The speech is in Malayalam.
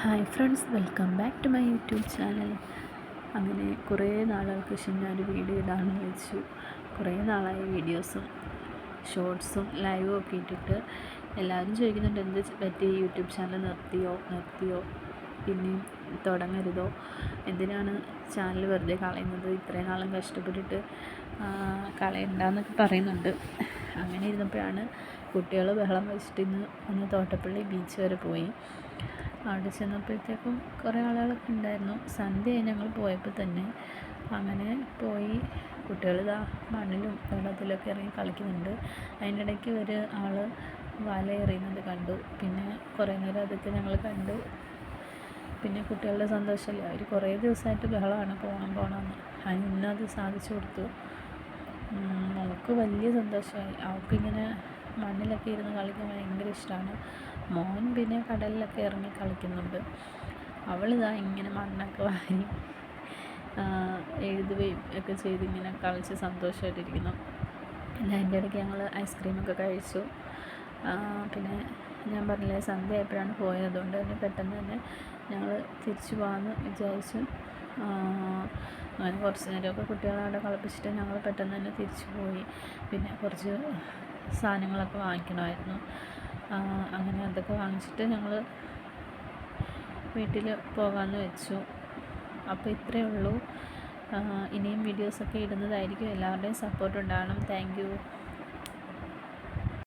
Hi friends, welcome back to my YouTube channel. അങ്ങനെ കുറേ നാളുകൾക്ക് ശേഷം ഞാനൊരു വീഡിയോ ഇടാമെന്ന് വെച്ചു. കുറേ നാളായി വീഡിയോസും ഷോർട്സും ലൈവും ഒക്കെ ഇട്ടിട്ട്. എല്ലാവരും ചോദിക്കുന്നുണ്ട്, എന്ത് പറ്റി യൂട്യൂബ് ചാനൽ നിർത്തിയോ പിന്നെയും തുടങ്ങരുതോ, എന്തിനാണ് ചാനൽ വെറുതെ കളയുന്നത്, ഇത്രയും നാളും കഷ്ടപ്പെട്ടിട്ട് കളയണ്ടെന്നൊക്കെ പറയുന്നുണ്ട്. അങ്ങനെ ഇരുന്നപ്പോഴാണ് കുട്ടികൾ ബഹളം വെച്ചിട്ട് ഒന്ന് തോട്ടപ്പള്ളി ബീച്ച് വരെ പോയി. അവിടെ ചെന്നപ്പോഴത്തേക്കും കുറേ ആളുകളൊക്കെ ഉണ്ടായിരുന്നു. സന്ധ്യയായി ഞങ്ങൾ പോയപ്പോൾ തന്നെ. അങ്ങനെ പോയി കുട്ടികൾ മണ്ണിലും വെള്ളത്തിലൊക്കെ ഇറങ്ങി കളിക്കുന്നുണ്ട്. അതിൻ്റെ ഇടയ്ക്ക് ഒരു ആൾ വല എറിയുന്നത് കണ്ടു. പിന്നെ കുറേ നേരം അതൊക്കെ ഞങ്ങൾ കണ്ടു. പിന്നെ കുട്ടികളുടെ സന്തോഷമല്ലേ, അവർ കുറേ ദിവസമായിട്ട് ബഹളമാണ് പോകണമെന്ന്. ഇന്നത് സാധിച്ചു കൊടുത്തു. നമുക്ക് വലിയ സന്തോഷമായി. അവൾക്കിങ്ങനെ മണ്ണിലൊക്കെ ഇരുന്ന് കളിക്കാൻ ഭയങ്കര ഇഷ്ടമാണ്. മോൻ പിന്നെ കടലിലൊക്കെ ഇറങ്ങി കളിക്കുന്നുണ്ട്. അവളിതാ ഇങ്ങനെ മണ്ണൊക്കെ വാരി എഴുതുകയും ഒക്കെ ചെയ്ത് ഇങ്ങനെ കളിച്ച് സന്തോഷമായിട്ടിരിക്കുന്നു. പിന്നെ അതിൻ്റെ ഇടയ്ക്ക് ഞങ്ങൾ ഐസ്ക്രീമൊക്കെ കഴിച്ചു. പിന്നെ ഞാൻ പറഞ്ഞില്ലേ, സന്ധ്യ ആയപ്പോഴാണ് പോയത്. അതുകൊണ്ട് തന്നെ പെട്ടെന്ന് തന്നെ ഞങ്ങൾ തിരിച്ചു പോകാമെന്ന് വിചാരിച്ചു. അങ്ങനെ കുറച്ച് നേരമൊക്കെ കുട്ടികളെ അവിടെ കളിപ്പിച്ചിട്ട് ഞങ്ങൾ പെട്ടെന്ന് തന്നെ തിരിച്ചു പോയി. പിന്നെ കുറച്ച് സാധനങ്ങളൊക്കെ വാങ്ങിക്കണമായിരുന്നു. അങ്ങനെ അതൊക്കെ വാങ്ങിച്ചിട്ട് ഞങ്ങൾ വീട്ടിൽ പോകാമെന്ന് വെച്ചു. അപ്പോൾ ഇത്രയേ ഉള്ളൂ. ഇനിയും വീഡിയോസൊക്കെ ഇടുന്നതായിരിക്കും. എല്ലാവരുടെയും സപ്പോർട്ട് ഉണ്ടാകണം. Thank you.